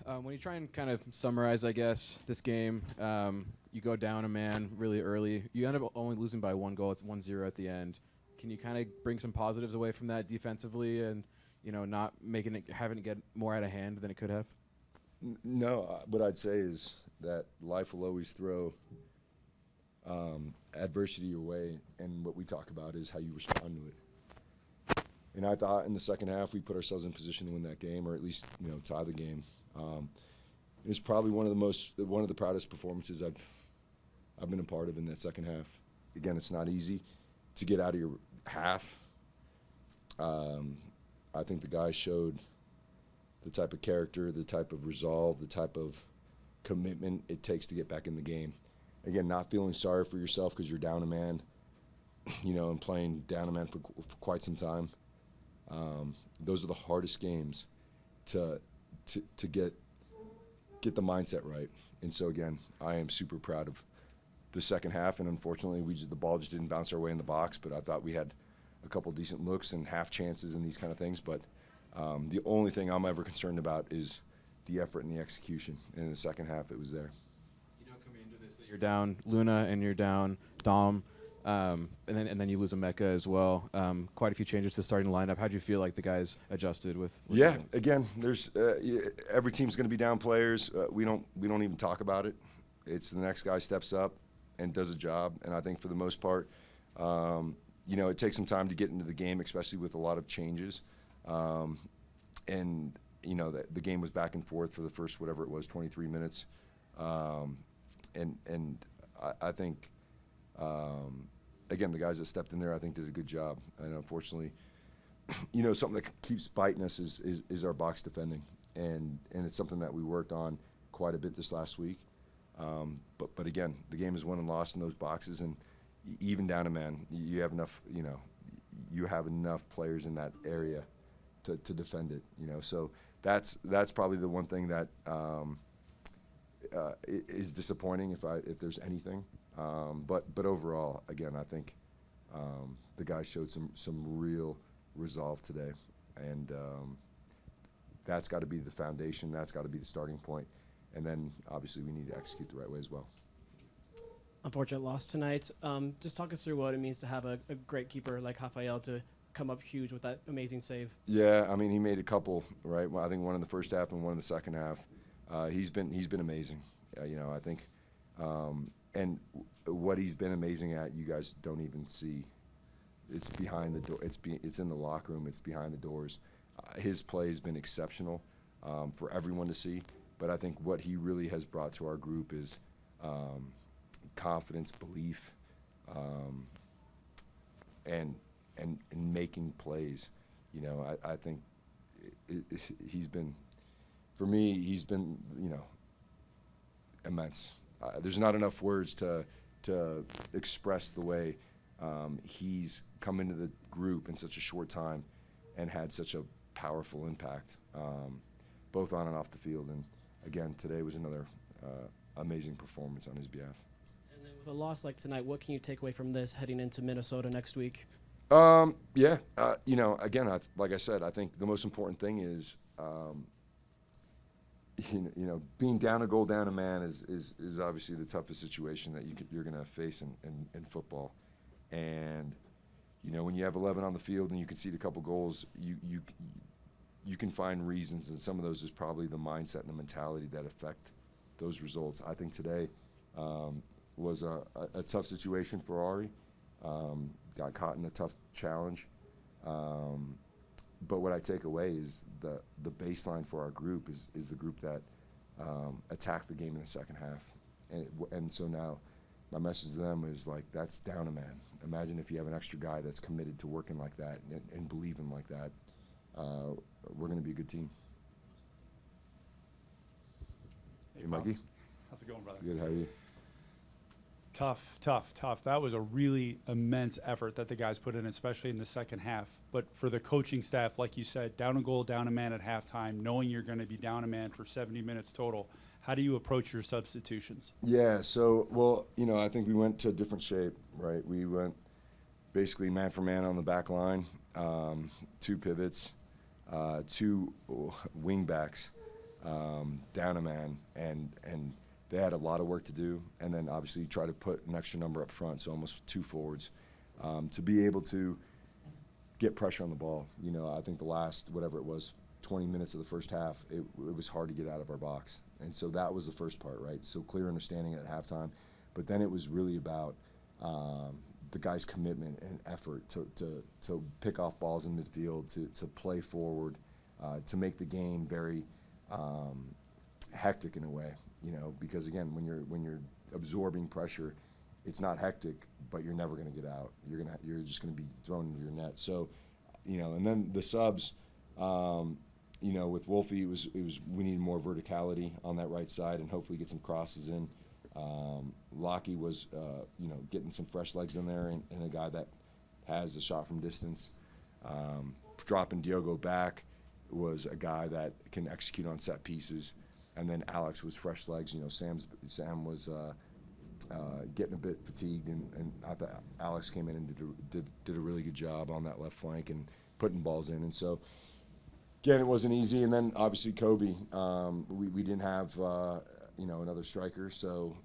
When you try and kind of summarize, I guess, this game, you go down a man really early. You end up only losing by one goal. It's 1-0 at the end. Can you kind of bring some positives away from that defensively and, not having it get more out of hand than it could have? No, what I'd say is that life will always throw adversity your way, and what we talk about is how you respond to it. And I thought in the second half we put ourselves in position to win that game, or at least tie the game. It was probably one of the proudest performances I've been a part of in that second half. Again, it's not easy to get out of your half. I think the guys showed the type of character, the type of resolve, the type of commitment it takes to get back in the game. Again, not feeling sorry for yourself because you're down a man, and playing down a man for quite some time. Those are the hardest games to get the mindset right. And so again, I am super proud of the second half. And unfortunately, the ball just didn't bounce our way in the box. But I thought we had a couple decent looks and half chances and these kind of things. But the only thing I'm ever concerned about is the effort and the execution. And in the second half, it was there. Coming into this, that you're down Luna and you're down Dom. And then you lose Emeka as well. Quite a few changes to the starting lineup. How do you feel like the guys adjusted with Yeah, again, there's every team's going to be down players. We don't even talk about it. It's the next guy steps up and does a job. And I think for the most part, it takes some time to get into the game, especially with a lot of changes. And the game was back and forth for the first whatever it was 23 minutes. And I think. Again, the guys that stepped in there, I think, did a good job. And unfortunately, something that keeps biting us is our box defending, and it's something that we worked on quite a bit this last week. But again, the game is won and lost in those boxes, and even down a man, you have enough. You have enough players in that area to defend it. So that's probably the one thing that is disappointing if there's anything. But overall, again, I think the guys showed some real resolve today, and that's got to be the foundation. That's got to be the starting point, and then obviously we need to execute the right way as well. Unfortunate loss tonight. Just talk us through what it means to have a great keeper like Rafael to come up huge with that amazing save. Yeah, I mean he made a couple, right? Well, I think one in the first half and one in the second half. He's been amazing. I think. And what he's been amazing at, you guys don't even see. It's behind the door. It's in the locker room. It's behind the doors. His play has been exceptional for everyone to see. But I think what he really has brought to our group is confidence, belief, and making plays. I think he's been, for me, he's been immense. There's not enough words to express the way he's come into the group in such a short time and had such a powerful impact, both on and off the field. And again, today was another amazing performance on his behalf. And then with a loss like tonight, what can you take away from this heading into Minnesota next week? Again, like I said, I think the most important thing is being down a goal, down a man is obviously the toughest situation that you're going to face in football. And when you have 11 on the field and you concede a couple goals, you can find reasons, and some of those is probably the mindset and the mentality that affect those results. I think today was a tough situation for Ari. Got caught in a tough challenge. But what I take away is the baseline for our group is the group that attacked the game in the second half. And so now my message to them is like, that's down a man. Imagine if you have an extra guy that's committed to working like that and believing like that. We're going to be a good team. Hey, Mikey. How's it going, brother? Good, how are you? Tough. That was a really immense effort that the guys put in, especially in the second half. But for the coaching staff, like you said, down a goal, down a man at halftime, knowing you're going to be down a man for 70 minutes total, how do you approach your substitutions? Yeah, so, I think we went to a different shape, right? We went basically man for man on the back line, 2 pivots, 2 wing backs, down a man, and they had a lot of work to do. And then obviously try to put an extra number up front, so almost 2 forwards, to be able to get pressure on the ball. You know, I think the last, whatever it was, 20 minutes of the first half, it was hard to get out of our box. And so that was the first part, right? So clear understanding at halftime. But then it was really about the guys' commitment and effort to pick off balls in midfield, to play forward, to make the game very hectic in a way, you know, because again, when you're absorbing pressure, it's not hectic, but you're never going to get out. You're just going to be thrown into your net. So, you know, and then the subs, you know, with Wolfie, it was we needed more verticality on that right side and hopefully get some crosses in. Lockie was, you know, getting some fresh legs in there, and a guy that has a shot from distance. Dropping Diogo back was a guy that can execute on set pieces, and then Alex was fresh legs. You know, Sam was getting a bit fatigued, and I thought Alex came in and did a really good job on that left flank and putting balls in. And so, again, it wasn't easy. And then obviously Kobe, we didn't have you know, another striker. So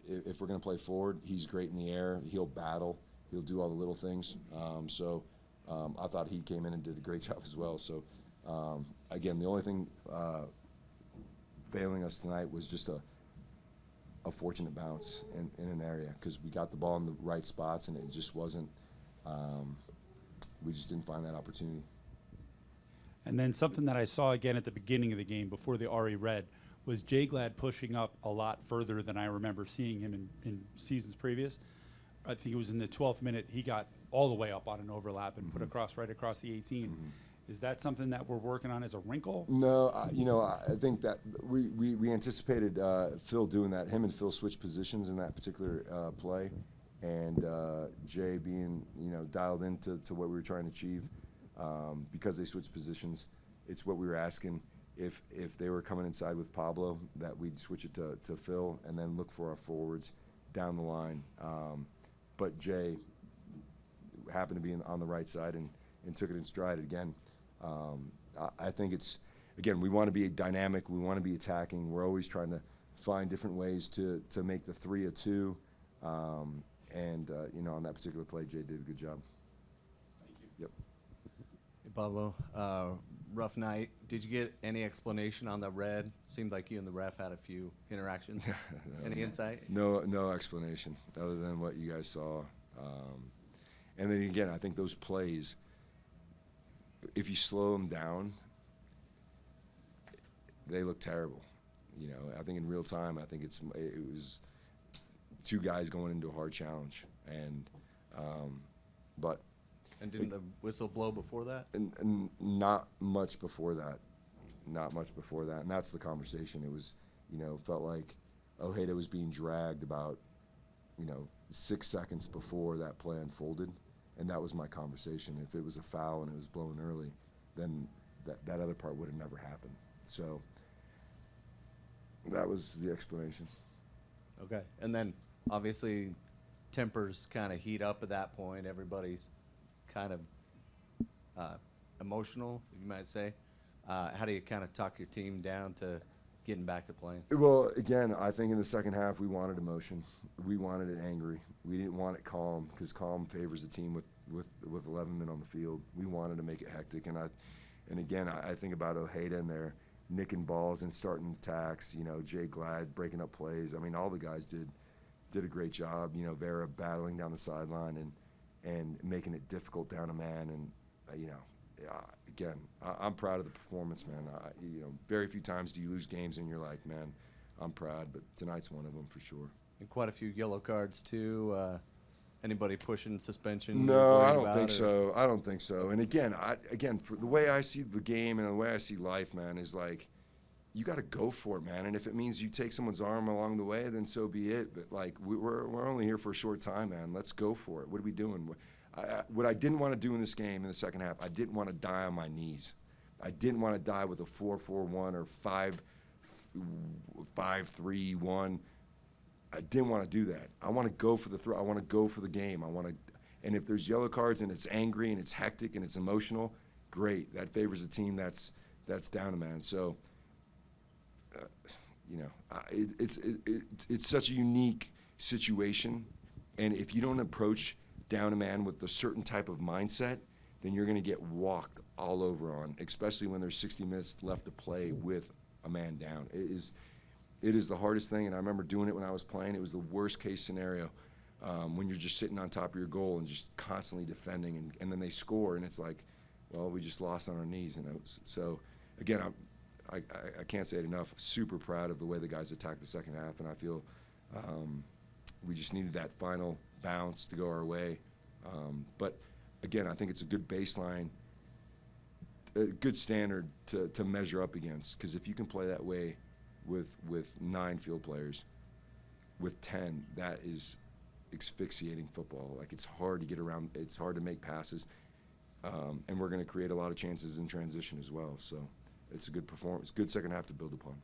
if we're going to play forward, he's great in the air. He'll battle. He'll do all the little things. So I thought he came in and did a great job as well. So again, the only thing failing us tonight was just a fortunate bounce in an area, because we got the ball in the right spots and it just wasn't. We just didn't find that opportunity. And then something that I saw again at the beginning of the game before the Ari red was Jay Glad pushing up a lot further than I remember seeing him in seasons previous. I think it was in the 12th minute he got all the way up on an overlap and put right across the 18. Mm-hmm. Is that something that we're working on as a wrinkle? No, you know, I think that we anticipated Phil doing that. Him and Phil switched positions in that particular play, and Jay being, you know, dialed into what we were trying to achieve. Because they switched positions, it's what we were asking. If they were coming inside with Pablo, that we'd switch it to Phil and then look for our forwards down the line. But Jay happened to be on the right side and took it in stride again. I think it's, again, we want to be dynamic. We want to be attacking. We're always trying to find different ways to make the 3 a 2. And you know, on that particular play, Jay did a good job. Thank you. Yep. Hey, Pablo, rough night. Did you get any explanation on the red? Seemed like you and the ref had a few interactions. Any insight? No explanation other than what you guys saw. And then again, I think those plays, if you slow them down, they look terrible. You know, I think in real time, I think it was 2 guys going into a hard challenge, and but. And didn't the whistle blow before that? And not much before that. Not much before that. And that's the conversation. It was, you know, felt like Ojeda was being dragged about, you know, 6 seconds before that play unfolded. And that was my conversation. If it was a foul and it was blown early, then that other part would have never happened. So that was the explanation. Okay. And then obviously tempers kind of heat up at that point. Everybody's kind of emotional, you might say. How do you kind of talk your team down to getting back to playing? Well, again, I think in the second half we wanted emotion. We wanted it angry. We didn't want it calm, because calm favors the team with 11 men on the field. We wanted to make it hectic, and again, I think about Ojeda in there nicking balls and starting attacks. You know, Jay Glad breaking up plays. I mean, all the guys did a great job. You know, Vera battling down the sideline and making it difficult down a man, and you know, again, I'm proud of the performance, man. You know, very few times do you lose games and you're like, man, I'm proud, but tonight's one of them for sure. And quite a few yellow cards too. Anybody pushing suspension? No, I don't think so. I don't think so. And again, for the way I see the game and the way I see life, man, is like, you got to go for it, man. And if it means you take someone's arm along the way, then so be it. But like, we're only here for a short time, man. Let's go for it. What are we doing? What I didn't want to do in this game in the second half, I didn't want to die on my knees. I didn't want to die with a 4-4-1 or 5-3-1. I didn't want to do that. I want to go for the throw. I want to go for the game. And if there's yellow cards and it's angry and it's hectic and it's emotional, great. That favors a team that's down a man. So it's such a unique situation, and if you don't approach down a man with a certain type of mindset, then you're going to get walked all over on, especially when there's 60 minutes left to play with a man down. It is the hardest thing, and I remember doing it when I was playing. It was the worst case scenario when you're just sitting on top of your goal and just constantly defending, and then they score, and it's like, well, we just lost on our knees. So again, I can't say it enough. Super proud of the way the guys attacked the second half, and I feel we just needed that final bounce to go our way. But again, I think it's a good baseline, a good standard to measure up against, because if you can play that way with 9 field players, with 10, that is asphyxiating football. Like, it's hard to get around, it's hard to make passes, and we're going to create a lot of chances in transition as well. So it's a good performance, good second half to build upon.